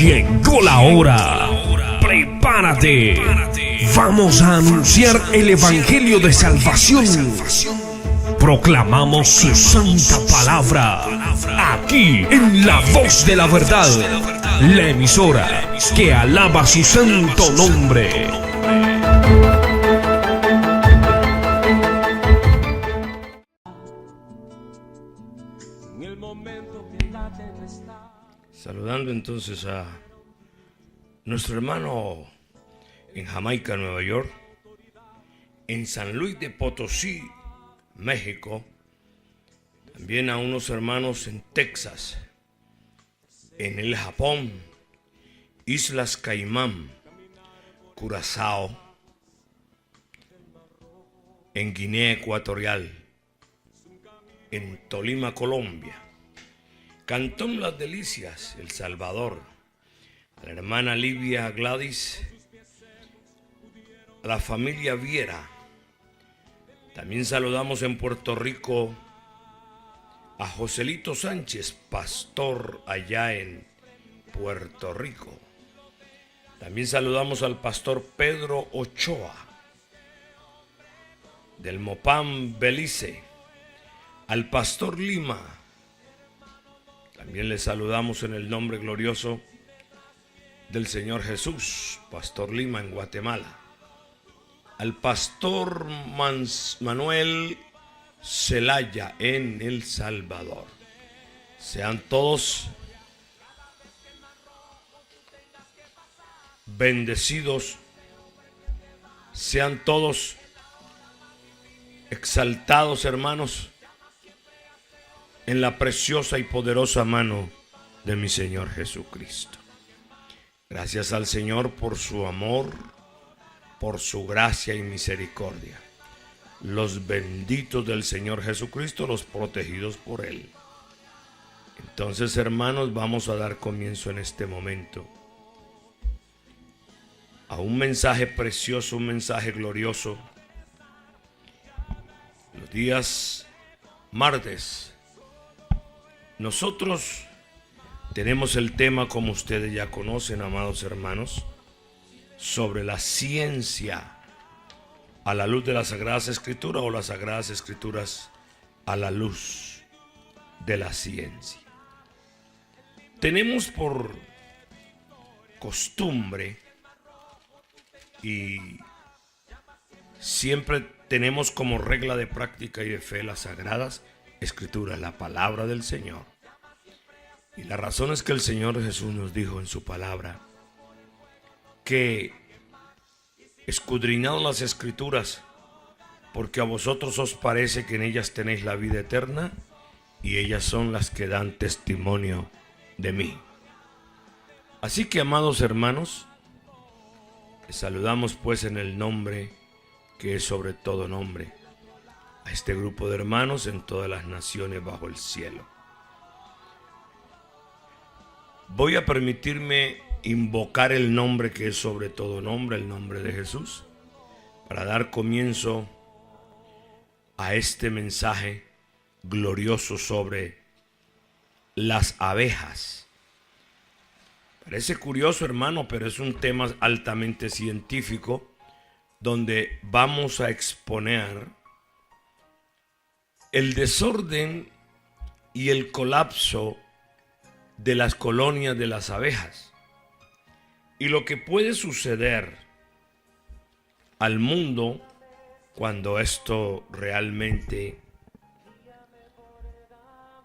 Llegó la hora. Prepárate. Vamos a anunciar el Evangelio de salvación. Proclamamos su santa palabra. Aquí en La Voz de la Verdad. La emisora que alaba su santo nombre. Saludando entonces a nuestro hermano en Jamaica, Nueva York, en San Luis de Potosí, México, también a unos hermanos en Texas, en el Japón, Islas Caimán, Curazao, en Guinea Ecuatorial, en Tolima, Colombia, Cantón Las Delicias, El Salvador, a la hermana Livia Gladys, a la familia Viera. También saludamos en Puerto Rico a Joselito Sánchez, pastor allá en Puerto Rico. También saludamos al pastor Pedro Ochoa, del Mopán, Belice, al pastor Lima. También les saludamos en el nombre glorioso del Señor Jesús, Pastor Lima en Guatemala. Al pastor Manuel Celaya en El Salvador. Sean todos bendecidos, sean todos exaltados, hermanos, en la preciosa y poderosa mano de mi Señor Jesucristo. Gracias al Señor por su amor, por su gracia y misericordia. Los benditos del Señor Jesucristo, los protegidos por Él. Entonces, hermanos, vamos a dar comienzo en este momento a un mensaje precioso, un mensaje glorioso. Los días martes nosotros tenemos el tema, como ustedes ya conocen, amados hermanos, sobre la ciencia a la luz de las Sagradas Escrituras, o las Sagradas Escrituras a la luz de la ciencia. Tenemos por costumbre y siempre tenemos como regla de práctica y de fe las Sagradas Escrituras, la palabra del Señor. Y la razón es que el Señor Jesús nos dijo en su palabra que escudriñad las Escrituras, porque a vosotros os parece que en ellas tenéis la vida eterna, y ellas son las que dan testimonio de mí. Así que, amados hermanos, les saludamos pues en el nombre que es sobre todo nombre, a este grupo de hermanos en todas las naciones bajo el cielo. Voy a permitirme invocar el nombre que es sobre todo nombre, el nombre de Jesús, para dar comienzo a este mensaje glorioso sobre las abejas. Parece curioso, hermano, pero es un tema altamente científico, donde vamos a exponer el desorden y el colapso de las colonias de las abejas y lo que puede suceder al mundo cuando esto realmente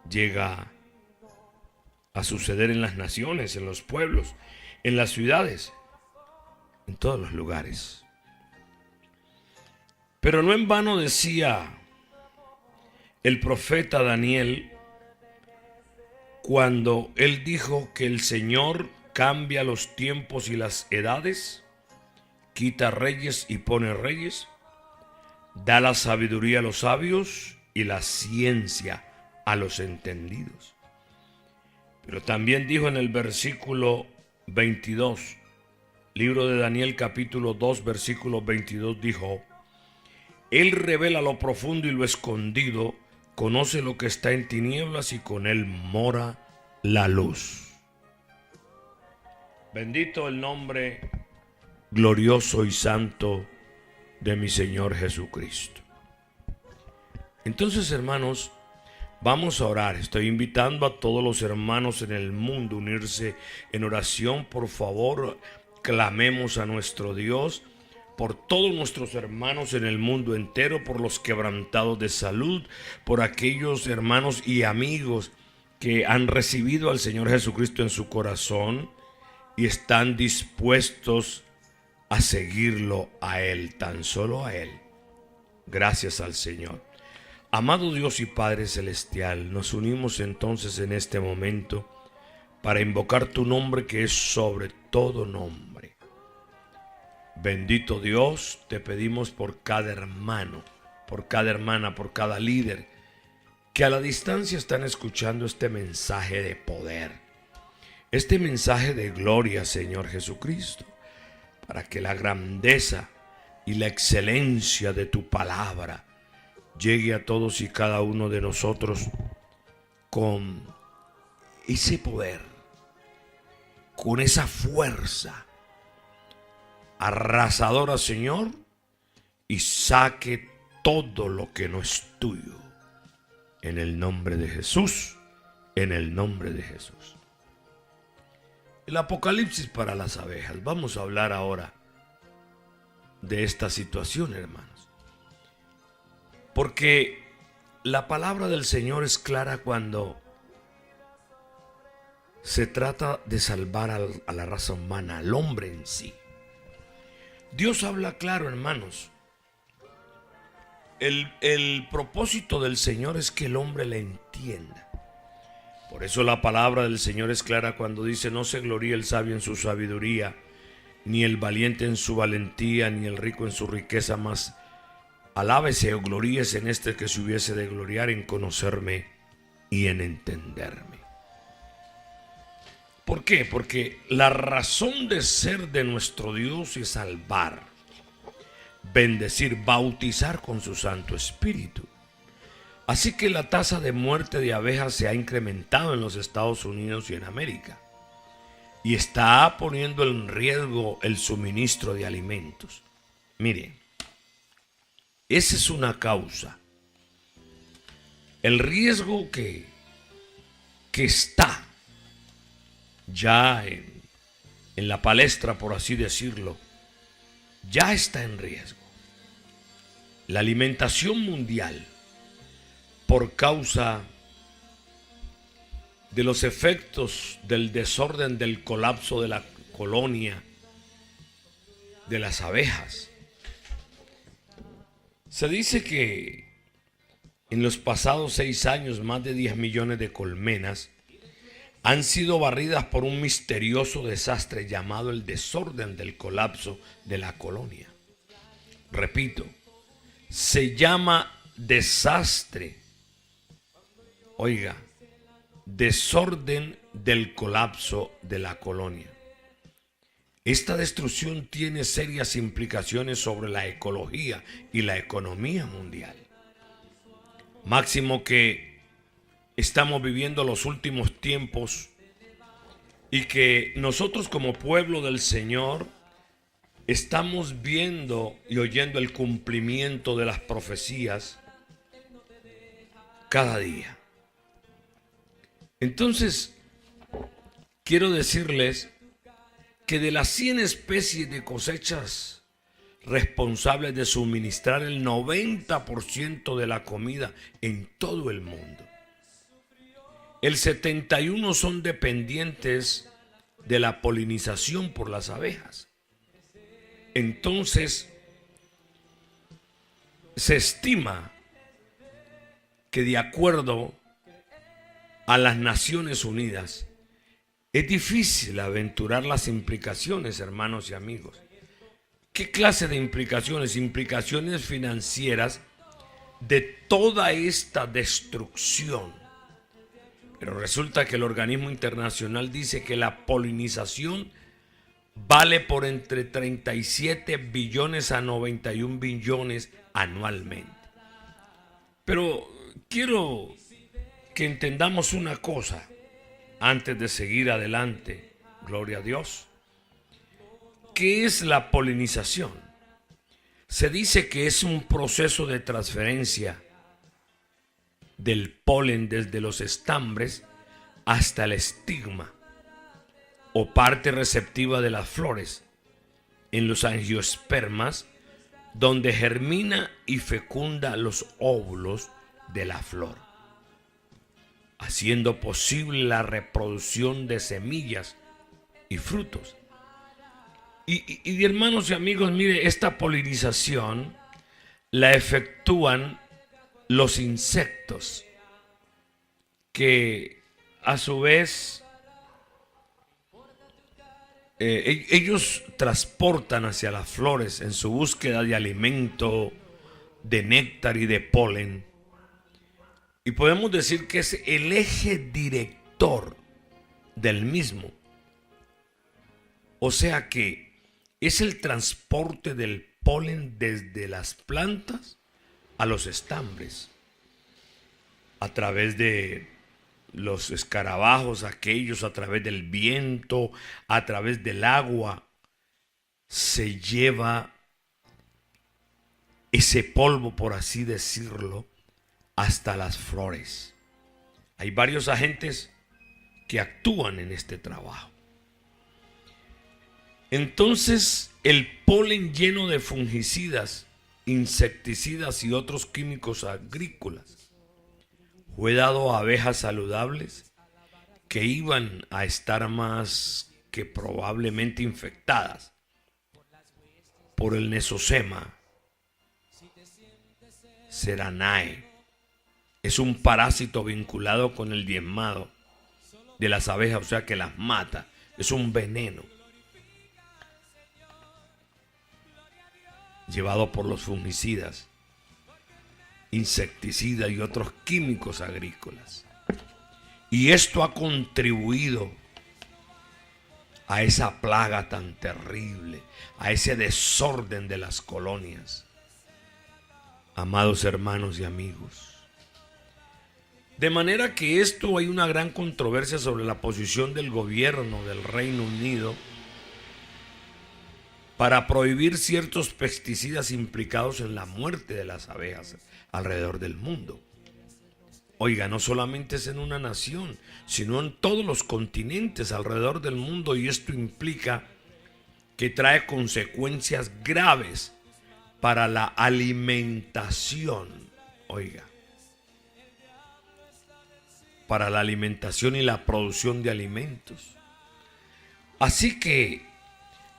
llega a suceder en las naciones, en los pueblos, en las ciudades, en todos los lugares. Pero no en vano decía el profeta Daniel, cuando él dijo que el Señor cambia los tiempos y las edades, quita reyes y pone reyes, da la sabiduría a los sabios y la ciencia a los entendidos. Pero también dijo en el versículo 22, libro de Daniel capítulo 2, versículo 22, dijo: Él revela lo profundo y lo escondido, conoce lo que está en tinieblas y con él mora la luz. Bendito el nombre glorioso y santo de mi Señor Jesucristo. Entonces, hermanos, vamos a orar. Estoy invitando a todos los hermanos en el mundo a unirse en oración. Por favor, clamemos a nuestro Dios por todos nuestros hermanos en el mundo entero, por los quebrantados de salud, por aquellos hermanos y amigos que han recibido al Señor Jesucristo en su corazón y están dispuestos a seguirlo a Él, tan solo a Él. Gracias al Señor. Amado Dios y Padre Celestial, nos unimos entonces en este momento para invocar tu nombre, que es sobre todo nombre. Bendito Dios, te pedimos por cada hermano, por cada hermana, por cada líder que a la distancia están escuchando este mensaje de poder, este mensaje de gloria, Señor Jesucristo, para que la grandeza y la excelencia de tu palabra llegue a todos y cada uno de nosotros con ese poder, con esa fuerza arrasadora, Señor, y saque todo lo que no es tuyo. En el nombre de Jesús, en el nombre de Jesús. El Apocalipsis para las abejas. Vamos a hablar ahora de esta situación, hermanos. Porque la palabra del Señor es clara cuando se trata de salvar a la raza humana, al hombre en sí. Dios habla claro, hermanos. El propósito del Señor es que el hombre le entienda. Por eso la palabra del Señor es clara cuando dice: no se gloríe el sabio en su sabiduría, ni el valiente en su valentía, ni el rico en su riqueza, mas alábese o gloríese en este que se hubiese de gloriar en conocerme y en entenderme. ¿Por qué? Porque la razón de ser de nuestro Dios es salvar, bendecir, bautizar con su Santo Espíritu. Así que la tasa de muerte de abejas se ha incrementado en los Estados Unidos y en América, y está poniendo en riesgo el suministro de alimentos. Miren, esa es una causa. El riesgo que está ya en la palestra, por así decirlo, ya está en riesgo. La alimentación mundial, por causa de los efectos del desorden del colapso de la colonia de las abejas. Se dice que en los pasados 6 años más de 10 millones de colmenas han sido barridas por un misterioso desastre llamado el desorden del colapso de la colonia. Repito, se llama desastre. Oiga, desorden del colapso de la colonia. Esta destrucción tiene serias implicaciones sobre la ecología y la economía mundial. Máximo que estamos viviendo los últimos tiempos y que nosotros como pueblo del Señor estamos viendo y oyendo el cumplimiento de las profecías cada día. Entonces, quiero decirles que de las 100 especies de cosechas responsables de suministrar el 90% de la comida en todo el mundo, el 71 son dependientes de la polinización por las abejas. Entonces, se estima que de acuerdo a las Naciones Unidas, es difícil aventurar las implicaciones, hermanos y amigos. ¿Qué clase de implicaciones? Implicaciones financieras de toda esta destrucción. Pero resulta que el organismo internacional dice que la polinización vale por entre 37 billones a 91 billones anualmente. Pero quiero que entendamos una cosa antes de seguir adelante. Gloria a Dios. ¿qué es la polinización? Se dice que es un proceso de transferencia del polen desde los estambres hasta el estigma o parte receptiva de las flores en los angiospermas, donde germina y fecunda los óvulos de la flor, haciendo posible la reproducción de semillas y frutos. Y hermanos y amigos, mire, esta polinización la efectúan los insectos, que a su vez ellos transportan hacia las flores en su búsqueda de alimento, de néctar y de polen. Y podemos decir que es el eje director del mismo. O sea que es el transporte del polen desde las plantas a los estambres, a través de los escarabajos, aquellos, a través del viento, a través del agua, se lleva ese polvo, por así decirlo, hasta las flores. Hay varios agentes que actúan en este trabajo. Entonces, el polen lleno de fungicidas, insecticidas y otros químicos agrícolas fue dado a abejas saludables que iban a estar más que probablemente infectadas por el Nosema ceranae. Es un parásito vinculado con el diezmado de las abejas, o sea que las mata. Es un veneno llevado por los fungicidas, insecticidas y otros químicos agrícolas. Y esto ha contribuido a esa plaga tan terrible, a ese desorden de las colonias. Amados hermanos y amigos, de manera que esto hay una gran controversia sobre la posición del gobierno del Reino Unido para prohibir ciertos pesticidas implicados en la muerte de las abejas alrededor del mundo. Oiga, no solamente es en una nación, sino en todos los continentes alrededor del mundo, y esto implica que trae consecuencias graves para la alimentación. Oiga, para la alimentación y la producción de alimentos. Así que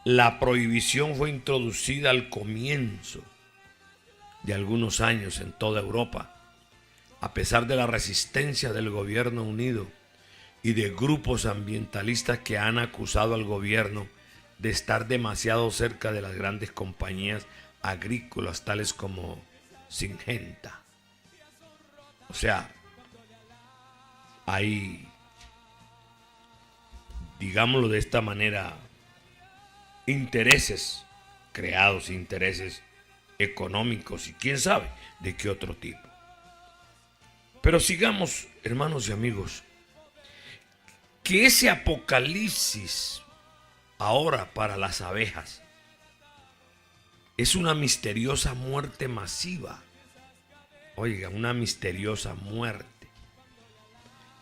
la prohibición fue introducida al comienzo de algunos años en toda Europa, a pesar de la resistencia del gobierno unido y de grupos ambientalistas que han acusado al gobierno de estar demasiado cerca de las grandes compañías agrícolas tales como Syngenta. O sea, hay, digámoslo de esta manera, intereses creados, intereses económicos y quién sabe de qué otro tipo. Pero sigamos, hermanos y amigos, que ese apocalipsis ahora para las abejas es una misteriosa muerte masiva. Oiga, una misteriosa muerte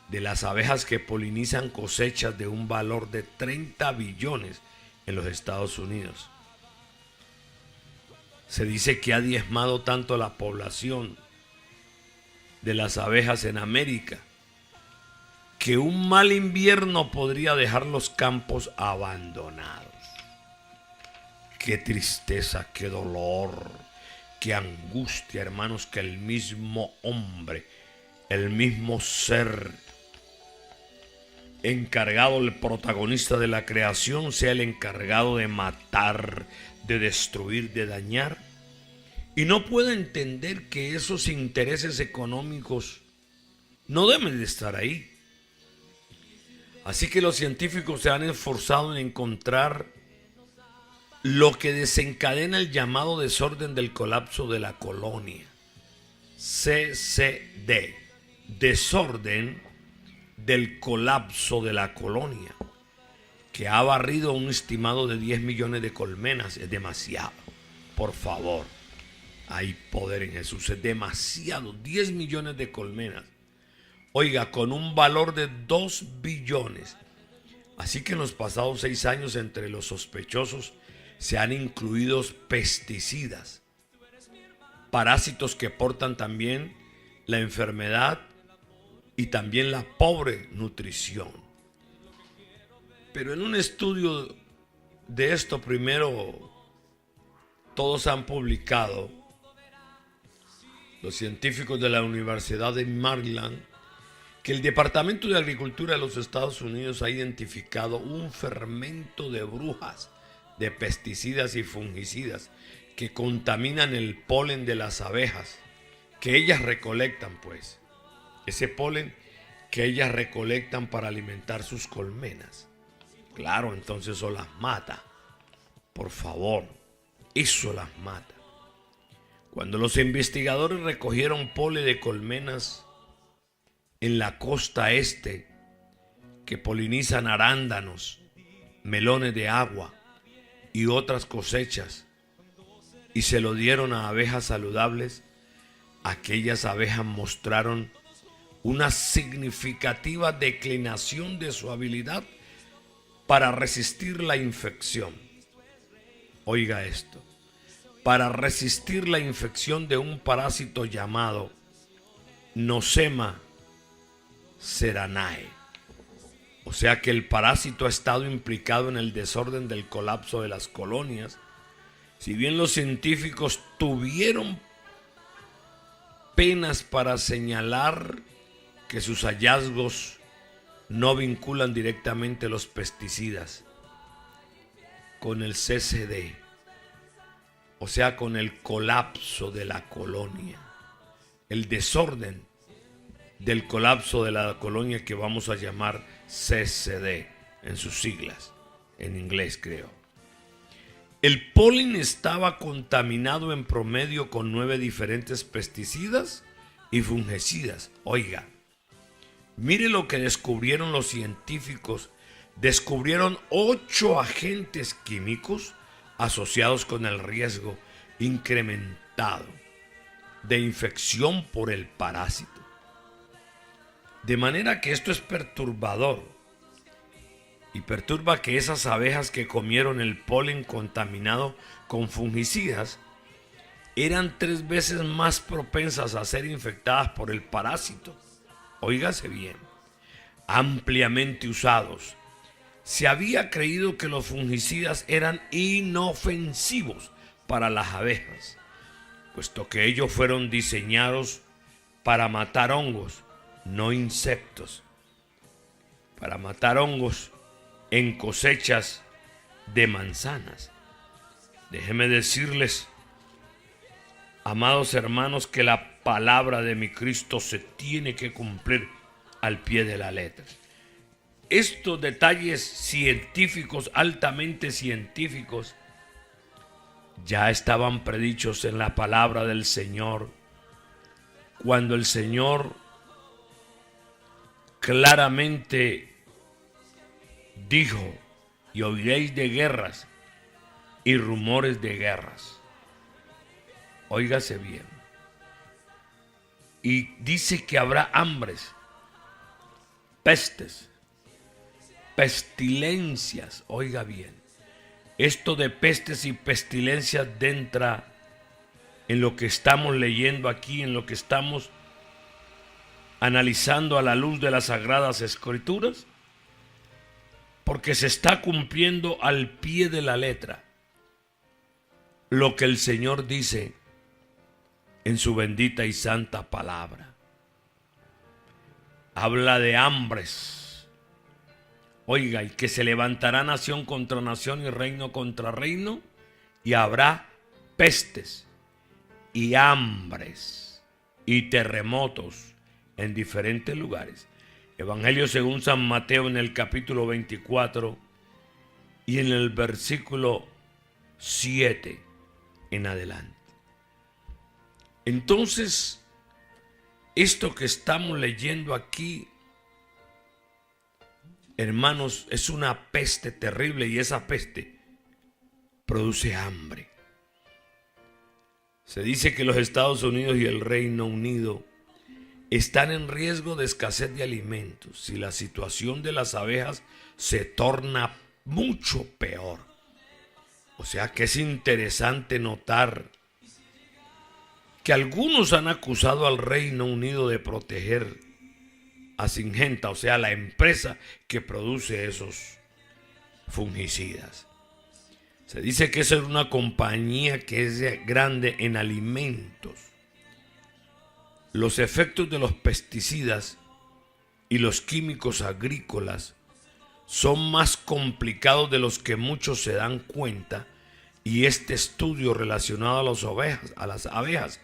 de las abejas que polinizan cosechas de un valor de 30 billones en los Estados Unidos. Se dice que ha diezmado tanto la población de las abejas en América que un mal invierno podría dejar los campos abandonados. Qué tristeza, qué dolor, qué angustia, hermanos, que el mismo hombre, el mismo ser encargado, el protagonista de la creación, sea el encargado de matar, de destruir, de dañar, y no pueda entender que esos intereses económicos no deben de estar ahí. Así que los científicos se han esforzado en encontrar lo que desencadena el llamado desorden del colapso de la colonia, CCD, desorden del colapso de la colonia, que ha barrido un estimado de 10 millones de colmenas. Es demasiado. Por favor, hay poder en Jesús. Es demasiado. 10 millones de colmenas. Oiga, con un valor de 2 billones. Así que en los pasados 6 años entre los sospechosos se han incluido pesticidas, parásitos que portan también la enfermedad y también la pobre nutrición. Pero en un estudio de esto primero, todos han publicado, los científicos de la Universidad de Maryland, que el Departamento de Agricultura de los Estados Unidos ha identificado un fermento de brujas, de pesticidas y fungicidas que contaminan el polen de las abejas, que ellas recolectan, pues. Ese polen que ellas recolectan para alimentar sus colmenas. Claro, entonces eso las mata. Por favor, eso las mata. Cuando los investigadores recogieron polen de colmenas en la costa este, que polinizan arándanos, melones de agua y otras cosechas, y se lo dieron a abejas saludables, aquellas abejas mostraron una significativa declinación de su habilidad para resistir la infección. Oiga esto, para resistir la infección de un parásito llamado Nosema ceranae. O sea que el parásito ha estado implicado en el desorden del colapso de las colonias. Si bien los científicos tuvieron penas para señalar que sus hallazgos no vinculan directamente los pesticidas con el CCD, o sea, con el colapso de la colonia, el desorden del colapso de la colonia que vamos a llamar CCD en sus siglas, en inglés creo. El polen estaba contaminado en promedio con 9 diferentes pesticidas y fungicidas. Oiga, mire lo que descubrieron los científicos. Descubrieron 8 agentes químicos asociados con el riesgo incrementado de infección por el parásito. De manera que esto es perturbador y perturba que esas abejas que comieron el polen contaminado con fungicidas eran 3 veces más propensas a ser infectadas por el parásito. Óigase bien, ampliamente usados. Se había creído que los fungicidas eran inofensivos para las abejas, puesto que ellos fueron diseñados para matar hongos, no insectos, para matar hongos en cosechas de manzanas. Déjenme decirles, amados hermanos, que la palabra de mi Cristo se tiene que cumplir al pie de la letra. Estos detalles científicos, altamente científicos, ya estaban predichos en la palabra del Señor, cuando el Señor claramente dijo: y oiréis de guerras y rumores de guerras. Óigase bien. Y dice que habrá hambres, pestes, pestilencias. Oiga bien, esto de pestes y pestilencias entra en lo que estamos leyendo aquí, en lo que estamos analizando a la luz de las Sagradas Escrituras, porque se está cumpliendo al pie de la letra lo que el Señor dice en su bendita y santa palabra. Habla de hambres. Oiga, y que se levantará nación contra nación y reino contra reino, y habrá pestes y hambres y terremotos en diferentes lugares. Evangelio según San Mateo en el capítulo 24 y en el versículo 7 en adelante. Entonces, esto que estamos leyendo aquí hermanos, es una peste terrible, y esa peste produce hambre. Se dice que los Estados Unidos y el Reino Unido están en riesgo de escasez de alimentos si la situación de las abejas se torna mucho peor. O sea que es interesante notar que algunos han acusado al Reino Unido de proteger a Syngenta, o sea, la empresa que produce esos fungicidas. Se dice que esa es una compañía que es grande en alimentos. Los efectos de los pesticidas y los químicos agrícolas son más complicados de los que muchos se dan cuenta, y este estudio relacionado a las abejas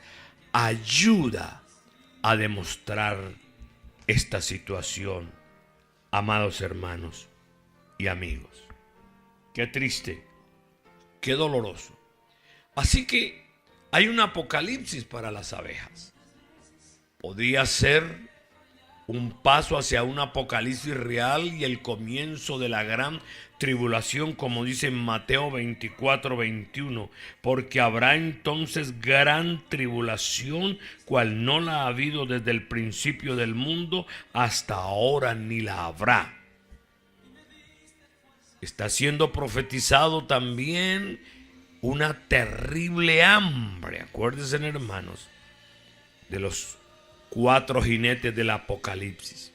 ayuda a demostrar esta situación, amados hermanos y amigos. Qué triste, qué doloroso. Así que hay un apocalipsis para las abejas. Podría ser un paso hacia un apocalipsis real y el comienzo de la gran tribulación, como dice en Mateo 24:21, porque habrá entonces gran tribulación, cual no la ha habido desde el principio del mundo hasta ahora, ni la habrá. Está siendo profetizado también una terrible hambre. Acuérdense, hermanos, de los 4 jinetes del Apocalipsis.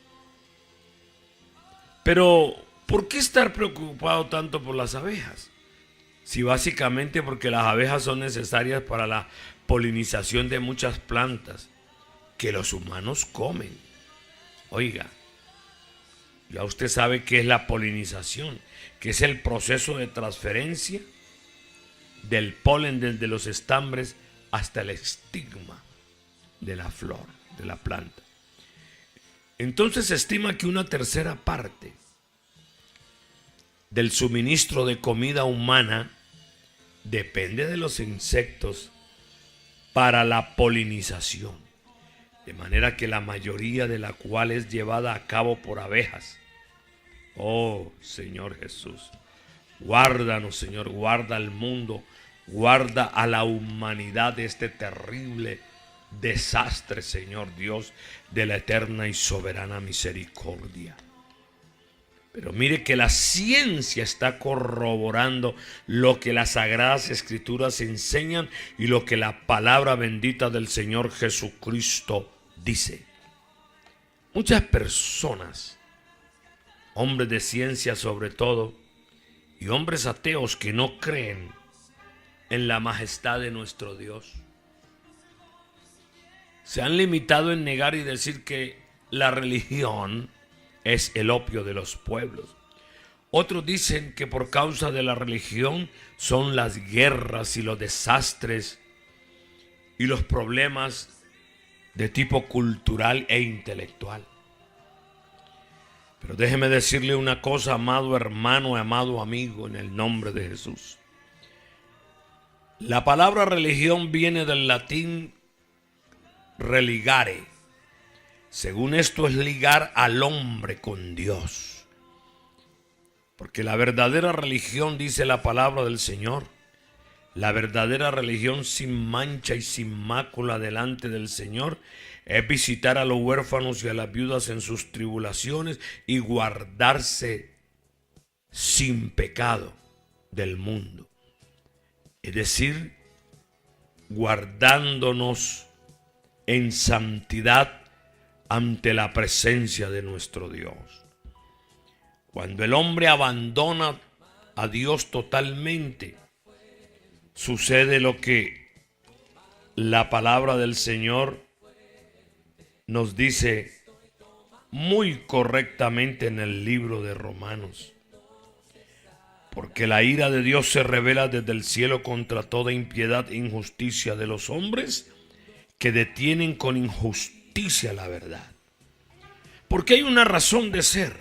Pero, ¿por qué estar preocupado tanto por las abejas? Si básicamente porque las abejas son necesarias para la polinización de muchas plantas que los humanos comen. Oiga, ya usted sabe qué es la polinización, que es el proceso de transferencia del polen desde los estambres hasta el estigma de la flor, de la planta. Entonces se estima que una tercera parte del suministro de comida humana depende de los insectos para la polinización, de manera que la mayoría de la cual es llevada a cabo por abejas. Oh Señor Jesús, guárdanos, Señor, guarda al mundo, guarda a la humanidad de este terrible desastre, Señor Dios, de la eterna y soberana misericordia. Pero mire que la ciencia está corroborando lo que las Sagradas Escrituras enseñan y lo que la palabra bendita del Señor Jesucristo dice. Muchas personas, hombres de ciencia sobre todo, y hombres ateos que no creen en la majestad de nuestro Dios, se han limitado en negar y decir que la religión es el opio de los pueblos. Otros dicen que por causa de la religión son las guerras y los desastres y los problemas de tipo cultural e intelectual. Pero déjeme decirle una cosa, amado hermano, amado amigo, en el nombre de Jesús. La palabra religión viene del latín religare. Según esto es ligar al hombre con Dios. Porque la verdadera religión, dice la palabra del Señor, la verdadera religión sin mancha y sin mácula delante del Señor es visitar a los huérfanos y a las viudas en sus tribulaciones y guardarse sin pecado del mundo. Es decir, guardándonos en santidad ante la presencia de nuestro Dios. Cuando el hombre abandona a Dios totalmente, sucede lo que la palabra del Señor nos dice muy correctamente en el libro de Romanos. Porque la ira de Dios se revela desde el cielo contra toda impiedad e injusticia de los hombres que detienen con injusticia la verdad. Porque hay una razón de ser.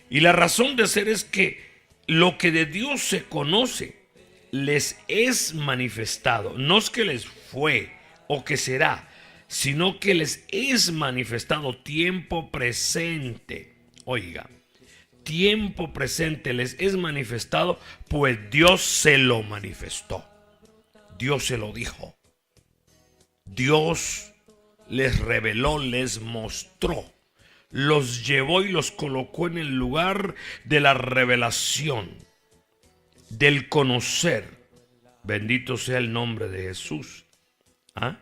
Y la razón de ser es que lo que de Dios se conoce les es manifestado. No es que les fue o que será, sino que les es manifestado, tiempo presente. Oiga, tiempo presente les es manifestado, pues Dios se lo manifestó. Dios se lo dijo. Dios les reveló, les mostró, los llevó y los colocó en el lugar de la revelación, del conocer. Bendito sea el nombre de Jesús. ¿Ah?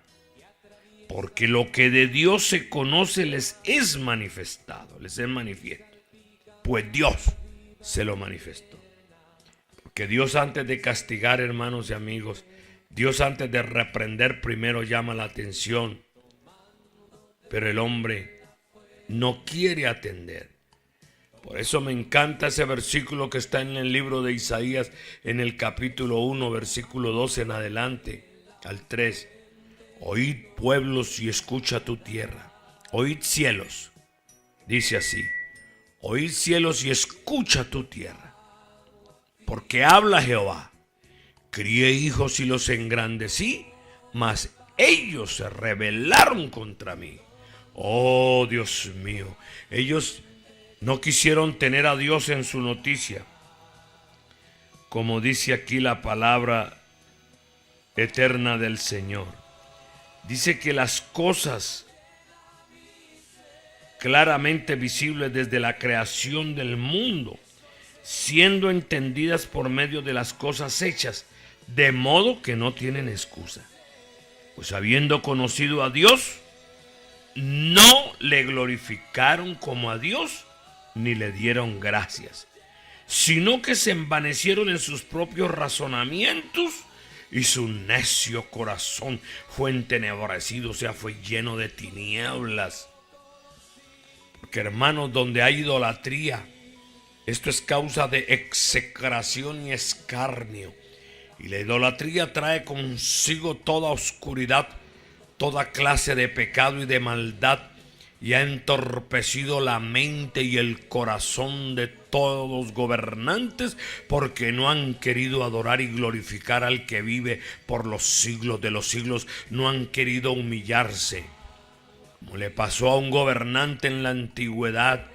Porque lo que de Dios se conoce les es manifestado, les es manifiesto. Pues Dios se lo manifestó. Porque Dios, antes de castigar, hermanos y amigos, Dios, antes de reprender, primero llama la atención. Pero el hombre no quiere atender. Por eso me encanta ese versículo que está en el libro de Isaías, en el capítulo 1, versículo 12 en adelante, al 3. Oíd pueblos y escucha tu tierra. Oíd cielos. Dice así. Oíd cielos y escucha tu tierra. Porque habla Jehová. Crié hijos y los engrandecí, mas ellos se rebelaron contra mí. Oh, Dios mío. Ellos no quisieron tener a Dios en su noticia. Como dice aquí la palabra eterna del Señor. Dice que las cosas claramente visibles desde la creación del mundo, siendo entendidas por medio de las cosas hechas, de modo que no tienen excusa. Pues habiendo conocido a Dios, no le glorificaron como a Dios, ni le dieron gracias, sino que se envanecieron en sus propios razonamientos, y su necio corazón fue entenebrecido, o sea, fue lleno de tinieblas. Porque, hermanos, donde hay idolatría, esto es causa de execración y escarnio. Y la idolatría trae consigo toda oscuridad, toda clase de pecado y de maldad, y ha entorpecido la mente y el corazón de todos los gobernantes, porque no han querido adorar y glorificar al que vive por los siglos de los siglos. No han querido humillarse, como le pasó a un gobernante en la antigüedad.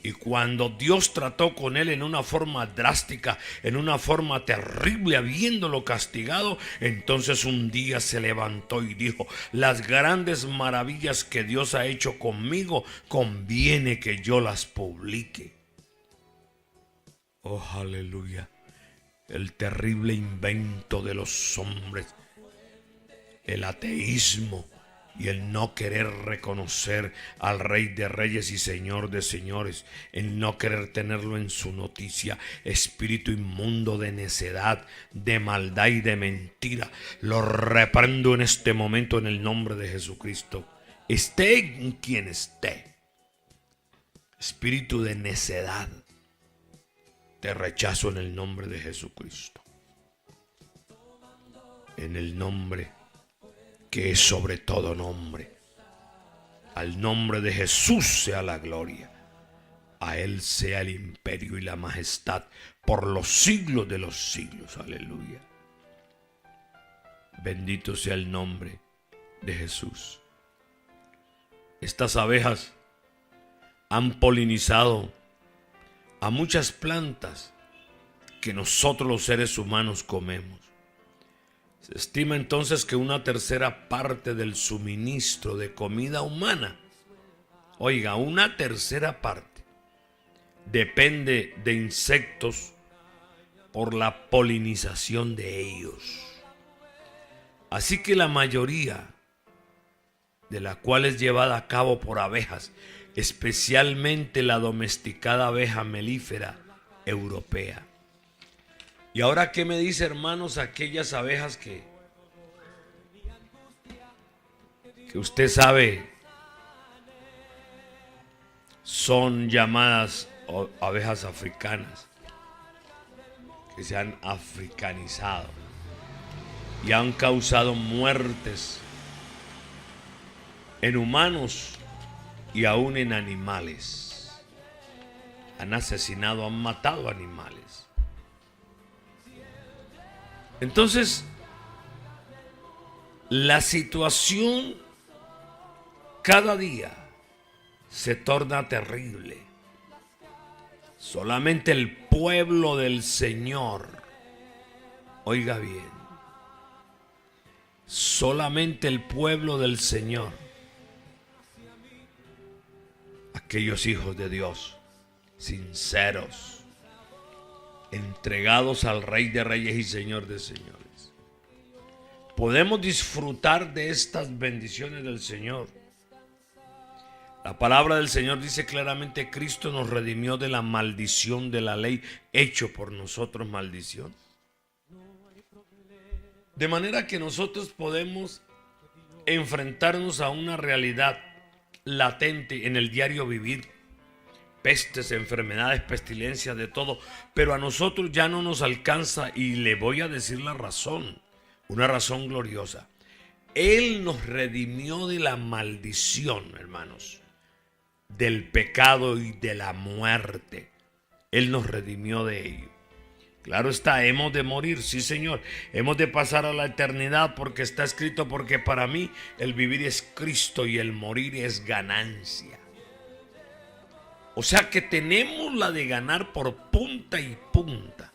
Y cuando Dios trató con él en una forma drástica, en una forma terrible, habiéndolo castigado, entonces un día se levantó y dijo: las grandes maravillas que Dios ha hecho conmigo, conviene que yo las publique. Oh, aleluya. El terrible invento de los hombres, el ateísmo y el no querer reconocer al Rey de Reyes y Señor de Señores, el no querer tenerlo en su noticia, espíritu inmundo de necedad, de maldad y de mentira, lo reprendo en este momento en el nombre de Jesucristo. Esté en quien esté, espíritu de necedad, te rechazo en el nombre de Jesucristo, en el nombre que es sobre todo nombre. Al nombre de Jesús sea la gloria. A Él sea el imperio y la majestad por los siglos de los siglos. Aleluya. Bendito sea el nombre de Jesús. Estas abejas han polinizado a muchas plantas que nosotros los seres humanos comemos. Se estima entonces que una tercera parte del suministro de comida humana, oiga, una tercera parte, depende de insectos por la polinización de ellos. Así que la mayoría, de la cual es llevada a cabo por abejas, especialmente la domesticada abeja melífera europea. Y ahora, ¿qué me dice, hermanos, aquellas abejas que usted sabe son llamadas abejas africanas, que se han africanizado y han causado muertes en humanos y aún en animales? Han asesinado, han matado animales. Entonces, la situación cada día se torna terrible. Solamente el pueblo del Señor, oiga bien, solamente el pueblo del Señor, aquellos hijos de Dios, sinceros, entregados al Rey de Reyes y Señor de Señores, podemos disfrutar de estas bendiciones del Señor. La palabra del Señor dice claramente: Cristo nos redimió de la maldición de la ley, hecho por nosotros maldición. De manera que nosotros podemos enfrentarnos a una realidad latente en el diario vivir. Pestes, enfermedades, pestilencias, de todo. Pero a nosotros ya no nos alcanza, y le voy a decir la razón. Una razón gloriosa. Él nos redimió de la maldición, hermanos, del pecado y de la muerte. Él nos redimió de ello. Claro está, hemos de morir, sí Señor. Hemos de pasar a la eternidad, porque está escrito: porque para mí el vivir es Cristo y el morir es ganancia. O sea que tenemos la de ganar por punta y punta.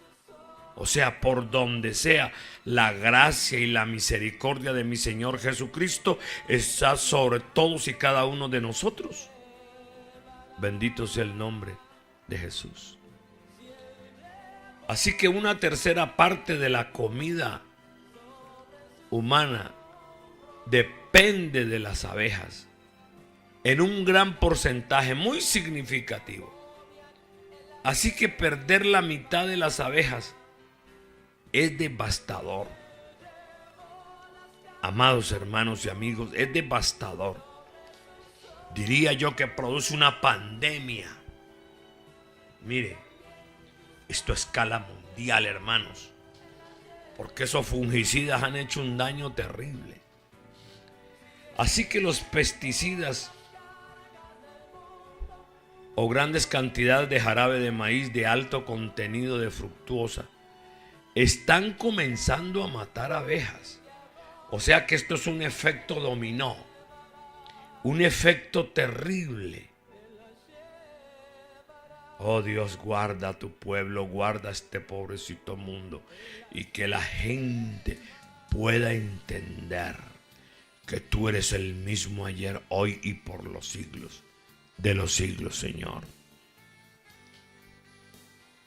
O sea, por donde sea, la gracia y la misericordia de mi Señor Jesucristo está sobre todos y cada uno de nosotros. Bendito sea el nombre de Jesús. Así que una tercera parte de la comida humana depende de las abejas, en un gran porcentaje muy significativo. Así que perder la mitad de las abejas es devastador. Amados hermanos y amigos, es devastador. Diría yo que produce una pandemia. Mire, esto a escala mundial, hermanos, porque esos fungicidas han hecho un daño terrible. Así que los pesticidas o grandes cantidades de jarabe de maíz de alto contenido de fructuosa están comenzando a matar abejas. O sea que esto es un efecto dominó, un efecto terrible. Oh Dios, guarda a tu pueblo, guarda a este pobrecito mundo, y que la gente pueda entender que tú eres el mismo ayer, hoy y por los siglos de los siglos, Señor.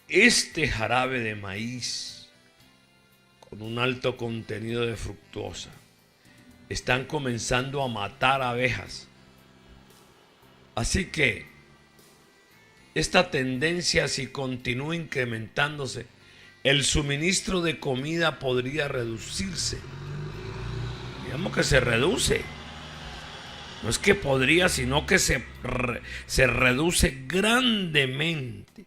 Este jarabe de maíz con un alto contenido de fructuosa están comenzando a matar abejas. Así que esta tendencia, si continúa incrementándose, el suministro de comida podría reducirse. Digamos que se reduce. No es que podría, sino que se reduce grandemente.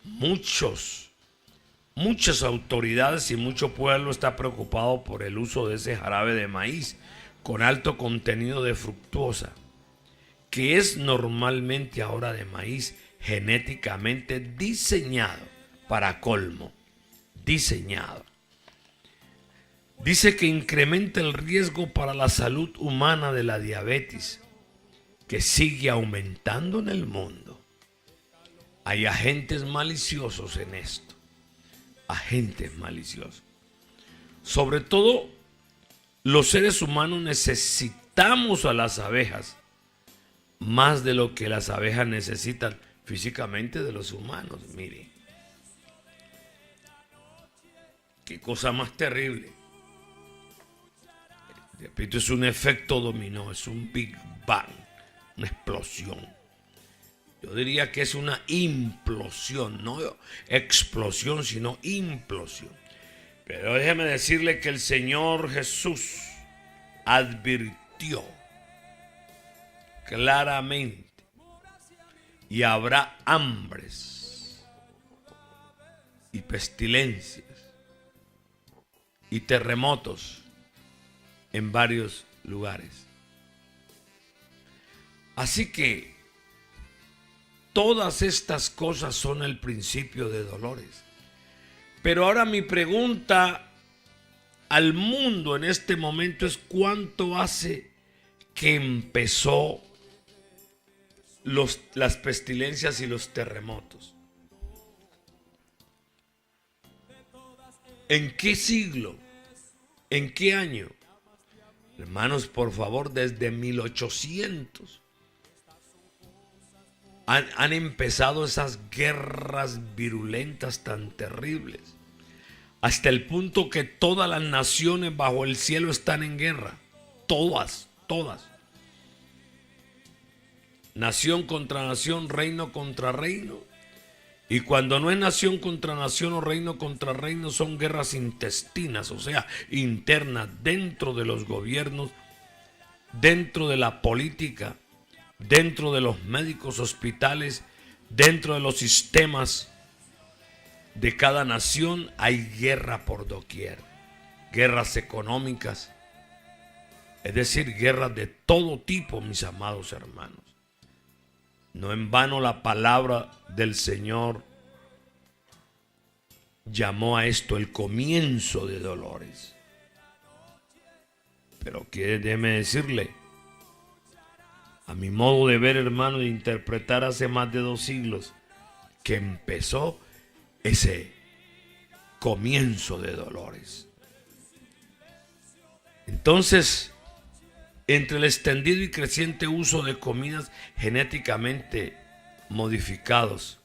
Muchas autoridades y mucho pueblo está preocupado por el uso de ese jarabe de maíz con alto contenido de fructuosa, que es normalmente ahora de maíz genéticamente diseñado, para colmo, diseñado. Dice que incrementa el riesgo para la salud humana de la diabetes, que sigue aumentando en el mundo. Hay agentes maliciosos en esto, agentes maliciosos. Sobre todo, los seres humanos necesitamos a las abejas más de lo que las abejas necesitan físicamente de los humanos. Mire, qué cosa más terrible. Repito, es un efecto dominó, es un Big Bang, una explosión. Yo diría que es una implosión, no explosión, sino implosión. Pero déjeme decirle que el Señor Jesús advirtió claramente: y habrá hambres y pestilencias y terremotos en varios lugares. Así que todas estas cosas son el principio de dolores. Pero ahora mi pregunta al mundo en este momento es: ¿cuánto hace que empezó las pestilencias y los terremotos. ¿En qué siglo? ¿En qué año? Hermanos, por favor, desde 1800 han empezado esas guerras virulentas tan terribles, hasta el punto que todas las naciones bajo el cielo están en guerra. Todas. Nación contra nación, reino contra reino. Y cuando no es nación contra nación o reino contra reino, son guerras intestinas, o sea, internas, dentro de los gobiernos, dentro de la política, dentro de los médicos, hospitales, dentro de los sistemas de cada nación. Hay guerra por doquier, guerras económicas, es decir, guerras de todo tipo, mis amados hermanos. No en vano la palabra del Señor llamó a esto el comienzo de dolores. Pero déjeme decirle, a mi modo de ver, hermano, de interpretar, hace más de 2 siglos que empezó ese comienzo de dolores. Entonces, entre el extendido y creciente uso de comidas genéticamente modificados,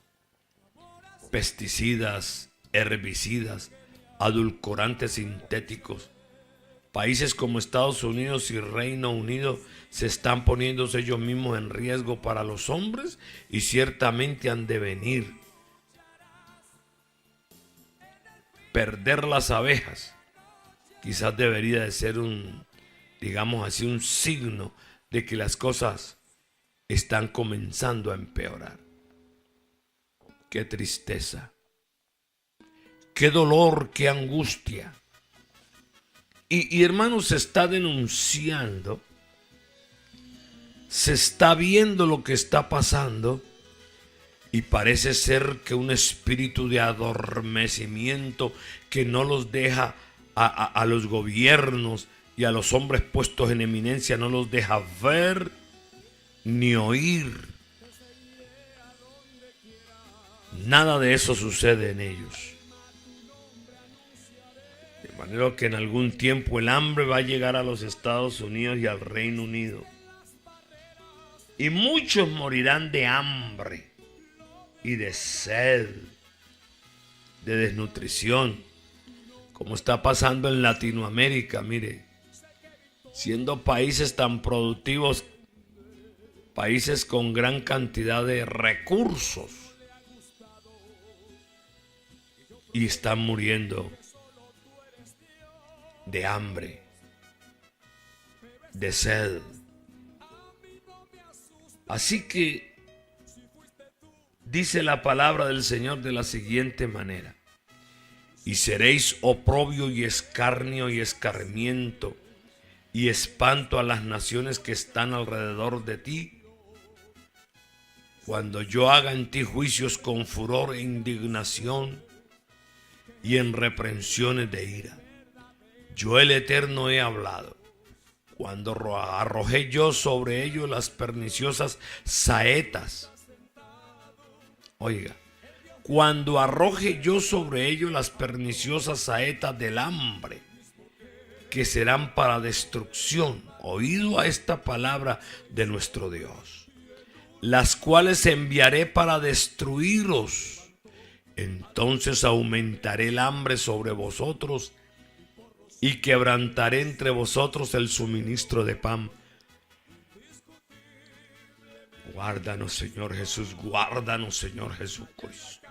pesticidas, herbicidas, adulcorantes sintéticos, países como Estados Unidos y Reino Unido se están poniéndose ellos mismos en riesgo para los hombres y ciertamente han de venir. Perder las abejas quizás debería de ser digamos así, un signo de que las cosas están comenzando a empeorar. Qué tristeza, qué dolor, qué angustia. Y hermanos, se está denunciando, se está viendo lo que está pasando y parece ser que un espíritu de adormecimiento que no los deja a los gobiernos y a los hombres puestos en eminencia, no los deja ver ni oír. Nada de eso sucede en ellos. De manera que en algún tiempo el hambre va a llegar a los Estados Unidos y al Reino Unido. Y muchos morirán de hambre y de sed, de desnutrición, como está pasando en Latinoamérica, mire. Siendo países tan productivos, países con gran cantidad de recursos, y están muriendo de hambre, de sed. Así que dice la palabra del Señor de la siguiente manera: y seréis oprobio y escarnio y escarmiento y espanto a las naciones que están alrededor de ti, cuando yo haga en ti juicios con furor e indignación y en reprensiones de ira. Yo el Eterno he hablado, cuando arrojé yo sobre ellos las perniciosas saetas. Oiga, cuando arroje yo sobre ellos las perniciosas saetas del hambre, que serán para destrucción, oído a esta palabra de nuestro Dios, las cuales enviaré para destruiros. Entonces aumentaré el hambre sobre vosotros y quebrantaré entre vosotros el suministro de pan. Guárdanos, Señor Jesús, guárdanos, Señor Jesucristo.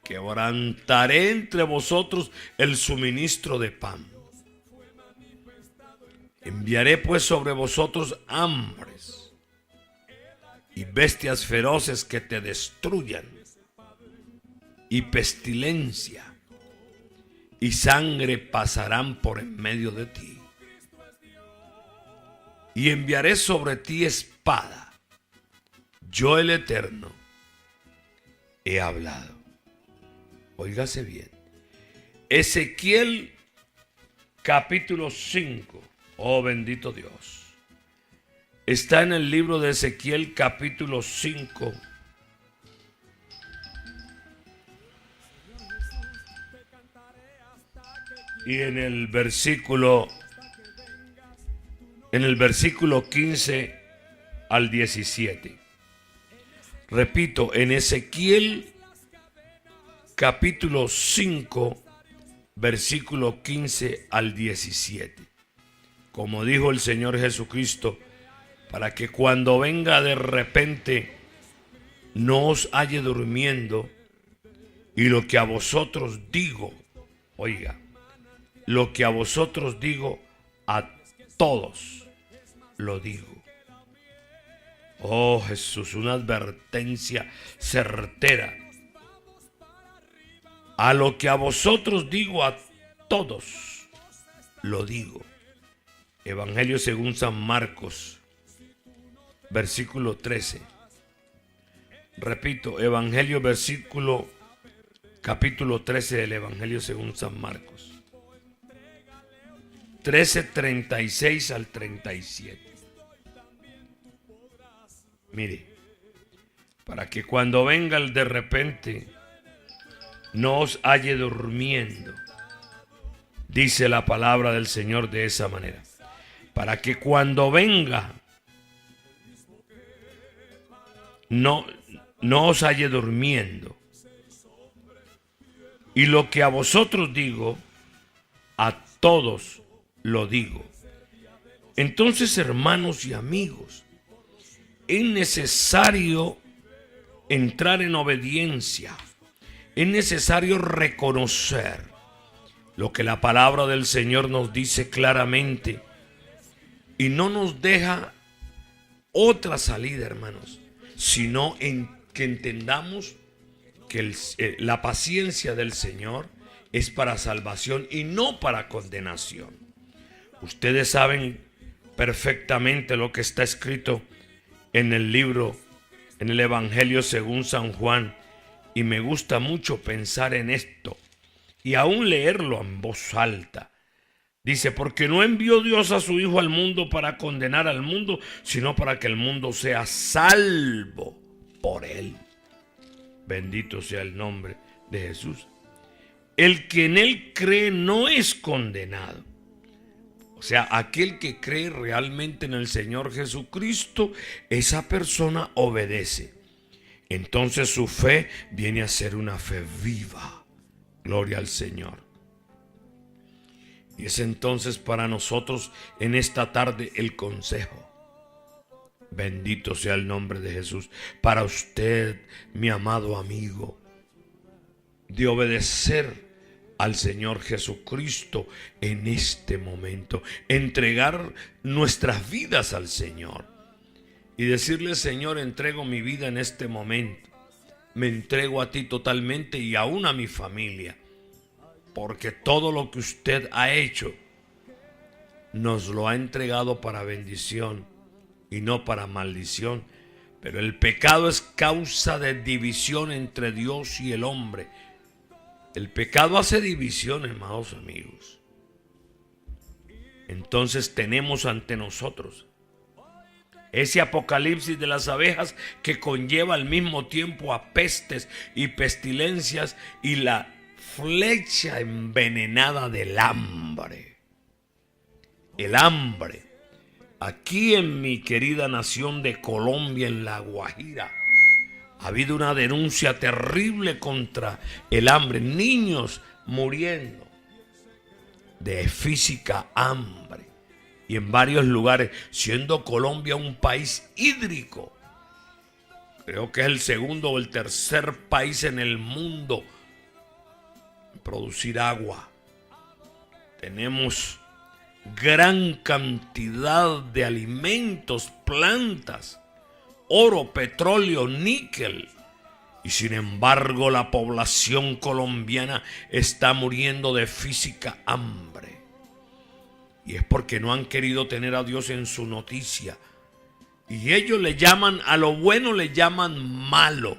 Quebrantaré entre vosotros el suministro de pan. Enviaré pues sobre vosotros hambres y bestias feroces que te destruyan, y pestilencia y sangre pasarán por en medio de ti. Y enviaré sobre ti espada. Yo el Eterno he hablado. Óigase bien. Ezequiel capítulo 5. Oh bendito Dios. está en el libro de Ezequiel capítulo 5. Y en el versículo 15 al 17. Repito, en Ezequiel capítulo 5, versículo 15 al 17. Como dijo el Señor Jesucristo, para que cuando venga de repente no os halle durmiendo, y lo que a vosotros digo, oiga, lo que a vosotros digo, a todos lo digo. Oh Jesús, una advertencia certera. A lo que a vosotros digo, a todos lo digo. Evangelio según San Marcos, versículo 13. Repito, Evangelio capítulo 13 del Evangelio según San Marcos. 13, 36 al 37. Mire, para que cuando venga el de repente no os halle durmiendo, dice la palabra del Señor de esa manera. Para que cuando venga no os halle durmiendo. Y lo que a vosotros digo, a todos lo digo. Entonces, hermanos y amigos, es necesario entrar en obediencia. Es necesario reconocer lo que la palabra del Señor nos dice claramente y no nos deja otra salida, hermanos, sino que entendamos que la paciencia del Señor es para salvación y no para condenación. Ustedes saben perfectamente lo que está escrito en el libro, en el Evangelio según San Juan, y me gusta mucho pensar en esto y aún leerlo en voz alta. Dice, porque no envió Dios a su Hijo al mundo para condenar al mundo, sino para que el mundo sea salvo por él. Bendito sea el nombre de Jesús. El que en él cree no es condenado. O sea, aquel que cree realmente en el Señor Jesucristo, esa persona obedece. Entonces su fe viene a ser una fe viva. Gloria al Señor. Y es entonces para nosotros en esta tarde el consejo. Bendito sea el nombre de Jesús. Para usted, mi amado amigo, de obedecer al Señor Jesucristo en este momento. Entregar nuestras vidas al Señor. Y decirle, Señor, entrego mi vida en este momento. Me entrego a ti totalmente y aún a mi familia. Porque todo lo que usted ha hecho nos lo ha entregado para bendición y no para maldición. Pero el pecado es causa de división entre Dios y el hombre. El pecado hace división, hermanos amigos. Entonces tenemos ante nosotros ese apocalipsis de las abejas que conlleva al mismo tiempo a pestes y pestilencias y la flecha envenenada del hambre. El hambre. Aquí en mi querida nación de Colombia, en La Guajira, ha habido una denuncia terrible contra el hambre. Niños muriendo de física hambre. Y en varios lugares, siendo Colombia un país hídrico. Creo que es el segundo o el tercer país en el mundo en producir agua. Tenemos gran cantidad de alimentos, plantas, oro, petróleo, níquel. Y sin embargo la población colombiana está muriendo de física hambre. Y es porque no han querido tener a Dios en su noticia. Y ellos le llaman, a lo bueno le llaman malo.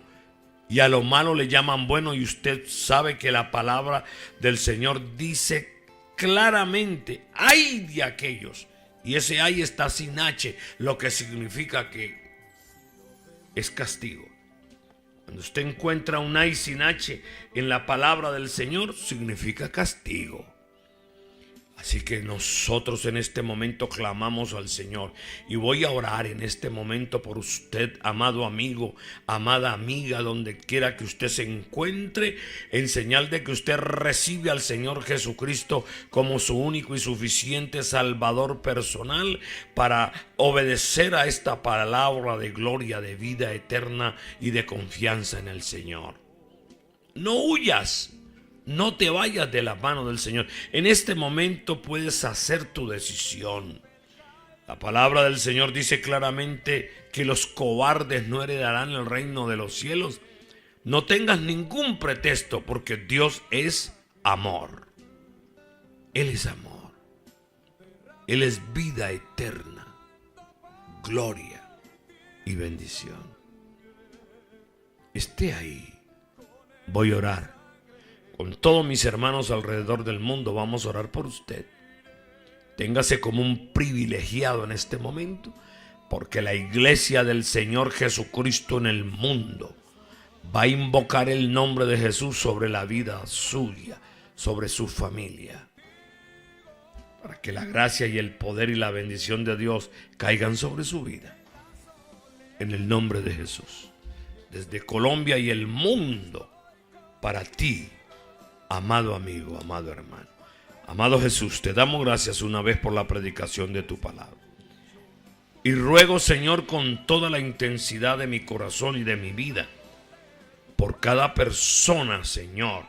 Y a lo malo le llaman bueno. Y usted sabe que la palabra del Señor dice claramente, ay de aquellos Y ese ay está sin H, lo que significa que es castigo. Cuando usted encuentra un ay sin H en la palabra del Señor, significa castigo. Así que nosotros en este momento clamamos al Señor. Y voy a orar en este momento por usted, amado amigo, amada amiga, donde quiera que usted se encuentre, en señal de que usted recibe al Señor Jesucristo como su único y suficiente Salvador personal, para obedecer a esta palabra de gloria, de vida eterna y de confianza en el Señor. No huyas. No te vayas de la mano del Señor. En este momento puedes hacer tu decisión. La palabra del Señor dice claramente que los cobardes no heredarán el reino de los cielos. No tengas ningún pretexto, porque Dios es amor. Él es amor. Él es vida eterna, gloria y bendición. Esté ahí. Voy a orar. Con todos mis hermanos alrededor del mundo vamos a orar por usted. Téngase como un privilegiado en este momento, porque la iglesia del Señor Jesucristo en el mundo va a invocar el nombre de Jesús sobre la vida suya, sobre su familia, para que la gracia y el poder y la bendición de Dios caigan sobre su vida. En el nombre de Jesús, desde Colombia y el mundo, para ti, amado amigo, amado hermano, amado Jesús, te damos gracias una vez por la predicación de tu palabra. Y ruego, Señor, con toda la intensidad de mi corazón y de mi vida, por cada persona, Señor,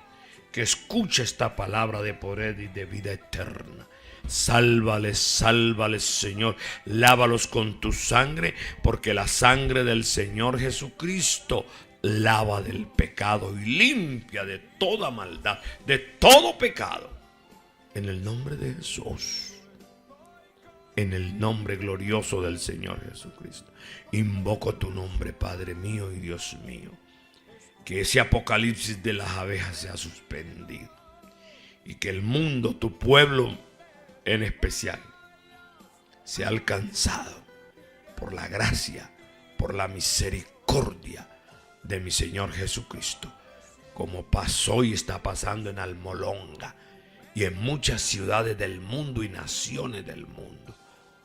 que escuche esta palabra de poder y de vida eterna. Sálvales, sálvales, Señor. Lávalos con tu sangre, porque la sangre del Señor Jesucristo lava del pecado y limpia de toda maldad, de todo pecado. En el nombre de Jesús, en el nombre glorioso del Señor Jesucristo, invoco tu nombre, Padre mío y Dios mío. Que ese apocalipsis de las abejas sea suspendido, y que el mundo, tu pueblo en especial, sea alcanzado por la gracia, por la misericordia de mi Señor Jesucristo, como pasó y está pasando en Almolonga y en muchas ciudades del mundo y naciones del mundo.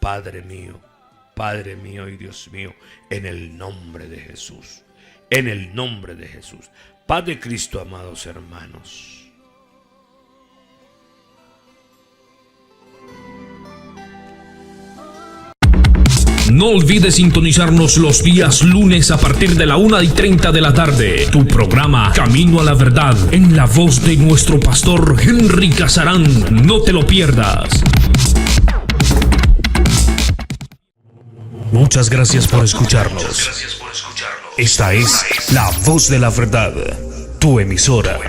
Padre mío y Dios mío, en el nombre de Jesús, en el nombre de Jesús. Paz de Cristo, amados hermanos. No olvides sintonizarnos los días lunes a partir de la 1:30 de la tarde. Tu programa Camino a la Verdad, en la voz de nuestro pastor Henry Casarán. No te lo pierdas. Muchas gracias por escucharnos. Esta es la voz de la verdad, tu emisora.